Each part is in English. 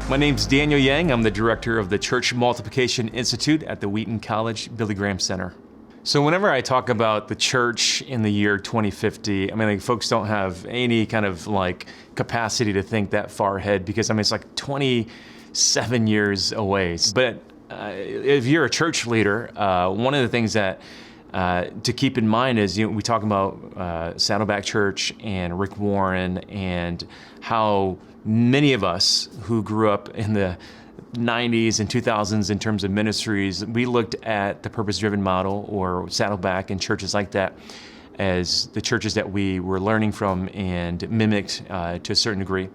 My name's Daniel Yang. I'm the director of the Church Multiplication Institute at the Wheaton College Billy Graham Center. So whenever I talk about the church in the year 2050, folks don't have any kind of capacity to think that far ahead because it's like 27 years away. But if you're a church leader, one of the things that to keep in mind is, we talk about Saddleback Church and Rick Warren and how many of us who grew up in the 90s and 2000s in terms of ministries, we looked at the purpose-driven model or Saddleback and churches like that as the churches that we were learning from and mimicked to a certain degree.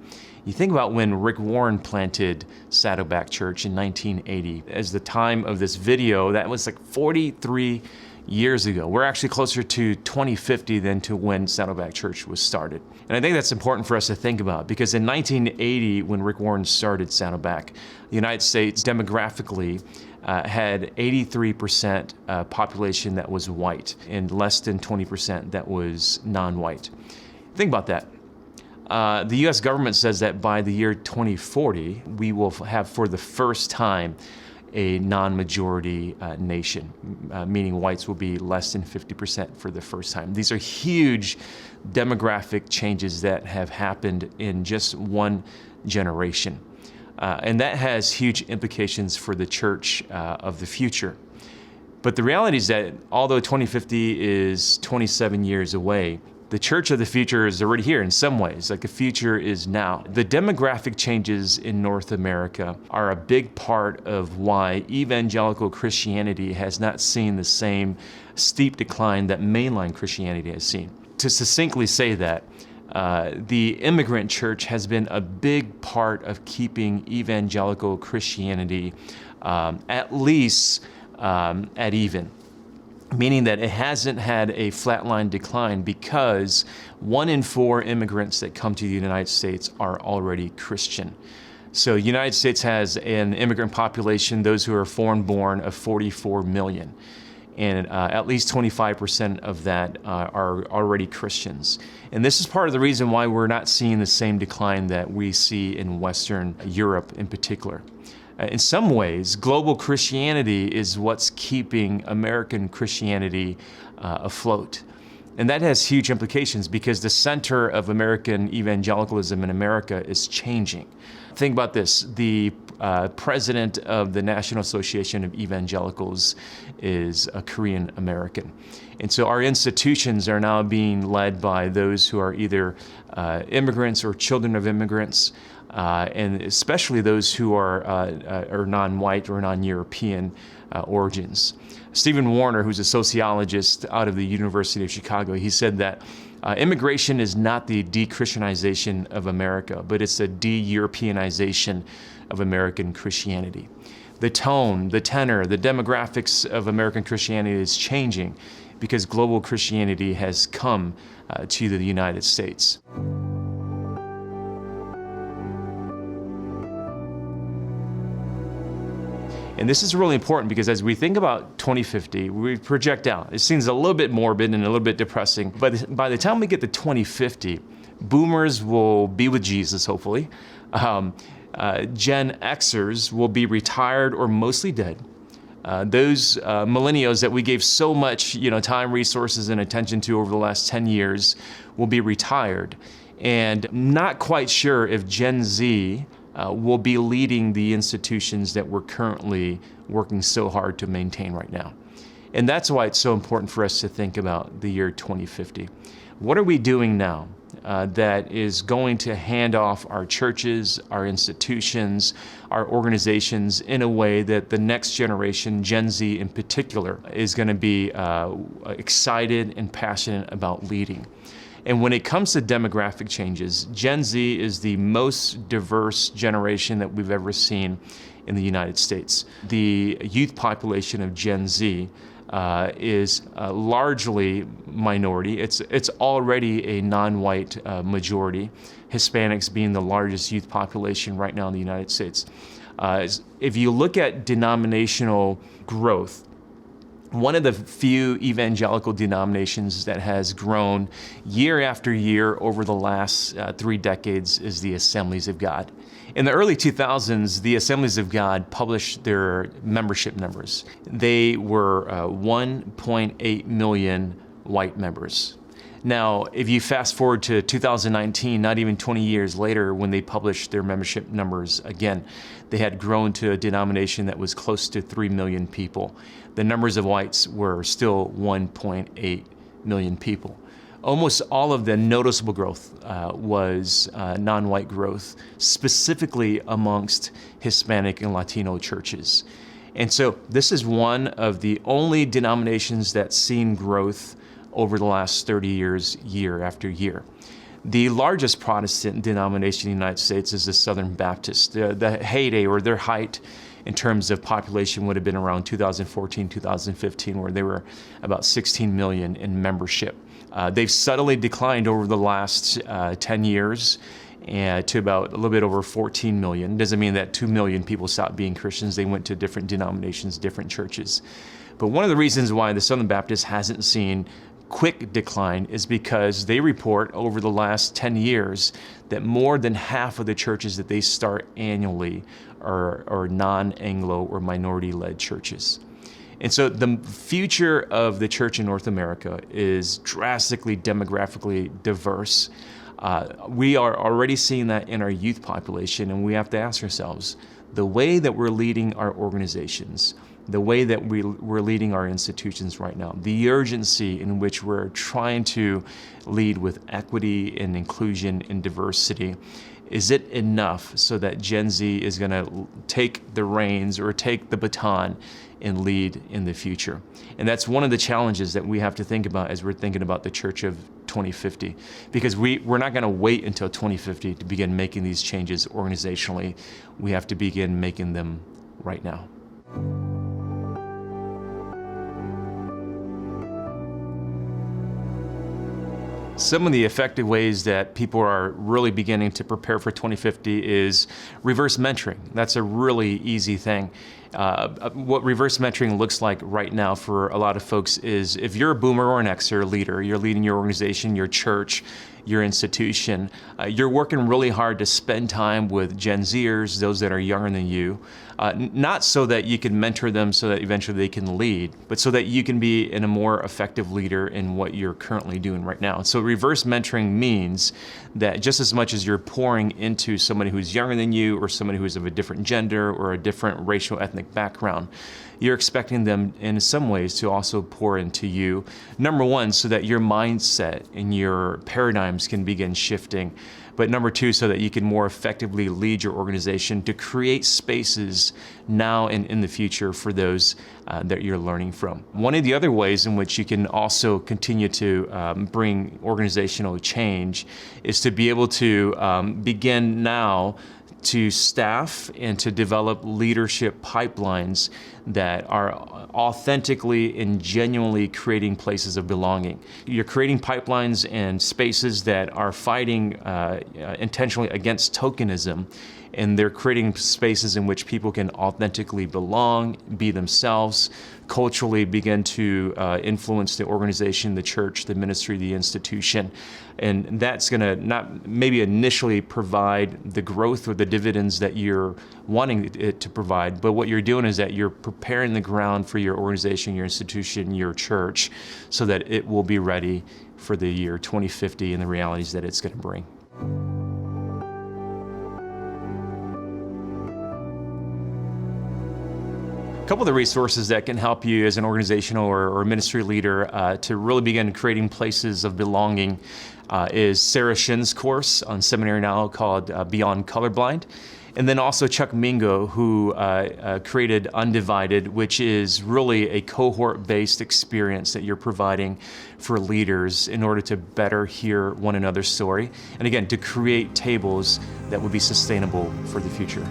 You think about when Rick Warren planted Saddleback Church in 1980. As the time of this video, that was like 43 years ago. We're actually closer to 2050 than to when Saddleback Church was started. And I think that's important for us to think about because in 1980, when Rick Warren started Saddleback, the United States demographically had 83% population that was white and less than 20% that was non-white. Think about that. The U.S. government says that by the year 2040, we will have for the first time a non-majority nation, meaning whites will be less than 50% for the first time. These are huge demographic changes that have happened in just one generation. And that has huge implications for the church of the future. But the reality is that although 2050 is 27 years away, the church of the future is already here in some ways, like the future is now. The demographic changes in North America are a big part of why evangelical Christianity has not seen the same steep decline that mainline Christianity has seen. To succinctly say that, the immigrant church has been a big part of keeping evangelical Christianity at least at even. Meaning that it hasn't had a flatline decline because 1 in 4 immigrants that come to the United States are already Christian. So the United States has an immigrant population, those who are foreign-born, of 44 million. And at least 25% of that are already Christians. And this is part of the reason why we're not seeing the same decline that we see in Western Europe in particular. In some ways, global Christianity is what's keeping American Christianity afloat. And that has huge implications because the center of American evangelicalism in America is changing. Think about this. The president of the National Association of Evangelicals is a Korean American. And so our institutions are now being led by those who are either immigrants or children of immigrants, and especially those who are non-white or non-European origins. Stephen Warner, who's a sociologist out of the University of Chicago, he said that immigration is not the de-Christianization of America, but it's a de-Europeanization of American Christianity. The tone, the tenor, the demographics of American Christianity is changing because global Christianity has come to the United States. And this is really important because as we think about 2050, we project out. It seems a little bit morbid and a little bit depressing, but by the time we get to 2050, boomers will be with Jesus, hopefully. Gen Xers will be retired or mostly dead. Those millennials that we gave so much time, resources, and attention to over the last 10 years will be retired. And not quite sure if Gen Z will be leading the institutions that we're currently working so hard to maintain right now. And that's why it's so important for us to think about the year 2050. What are we doing now that is going to hand off our churches, our institutions, our organizations in a way that the next generation, Gen Z in particular, is going to be excited and passionate about leading? And when it comes to demographic changes, Gen Z is the most diverse generation that we've ever seen in the United States. The youth population of Gen Z is largely minority. It's already a non-white majority, Hispanics being the largest youth population right now in the United States. If you look at denominational growth, One of the few evangelical denominations that has grown year after year over the last 3 decades is the Assemblies of God. In the early 2000s, the Assemblies of God published their membership numbers. They were 1.8 million white members. Now, if you fast forward to 2019, not even 20 years later, when they published their membership numbers again, they had grown to a denomination that was close to 3 million people. The numbers of whites were still 1.8 million people. Almost all of the noticeable growth was non-white growth, specifically amongst Hispanic and Latino churches. And so this is one of the only denominations that's seen growth over the last 30 years, year after year. The largest Protestant denomination in the United States is the Southern Baptist. The heyday, or their height in terms of population, would have been around 2014, 2015, where they were about 16 million in membership. They've subtly declined over the last 10 years to about a little bit over 14 million. Doesn't mean that 2 million people stopped being Christians. They went to different denominations, different churches. But one of the reasons why the Southern Baptist hasn't seen quick decline is because they report over the last 10 years that more than half of the churches that they start annually are non-Anglo or minority-led churches. And so the future of the church in North America is drastically demographically diverse. We are already seeing that in our youth population, and we have to ask ourselves, the way that we're leading our organizations, the way that we're leading our institutions right now, the urgency in which we're trying to lead with equity and inclusion and diversity, is it enough so that Gen Z is going to take the reins or take the baton and lead in the future? And that's one of the challenges that we have to think about as we're thinking about the Church of 2050, because we're not going to wait until 2050 to begin making these changes organizationally. We have to begin making them right now. Some of the effective ways that people are really beginning to prepare for 2050 is reverse mentoring. That's a really easy thing. What reverse mentoring looks like right now for a lot of folks is, if you're a boomer or an Xer leader, you're leading your organization, your church, your institution, you're working really hard to spend time with Gen Zers, those that are younger than you, not so that you can mentor them so that eventually they can lead, but so that you can be a more effective leader in what you're currently doing right now. So reverse mentoring means that just as much as you're pouring into somebody who's younger than you, or somebody who's of a different gender or a different racial ethnic background, you're expecting them in some ways to also pour into you. Number one, so that your mindset and your paradigms can begin shifting. But number two, so that you can more effectively lead your organization to create spaces now and in the future for those that you're learning from. One of the other ways in which you can also continue to bring organizational change is to be able to begin now to staff and to develop leadership pipelines that are authentically and genuinely creating places of belonging. You're creating pipelines and spaces that are fighting intentionally against tokenism, and they're creating spaces in which people can authentically belong, be themselves, culturally begin to influence the organization, the church, the ministry, the institution. And that's going to not maybe initially provide the growth or the dividends that you're wanting it to provide, but what you're doing is that you're preparing the ground for your organization, your institution, your church, so that it will be ready for the year 2050 and the realities that it's going to bring. A couple of the resources that can help you as an organizational or ministry leader to really begin creating places of belonging is Sarah Shin's course on Seminary Now called Beyond Colorblind. And then also Chuck Mingo, who created Undivided, which is really a cohort-based experience that you're providing for leaders in order to better hear one another's story. And again, to create tables that will be sustainable for the future.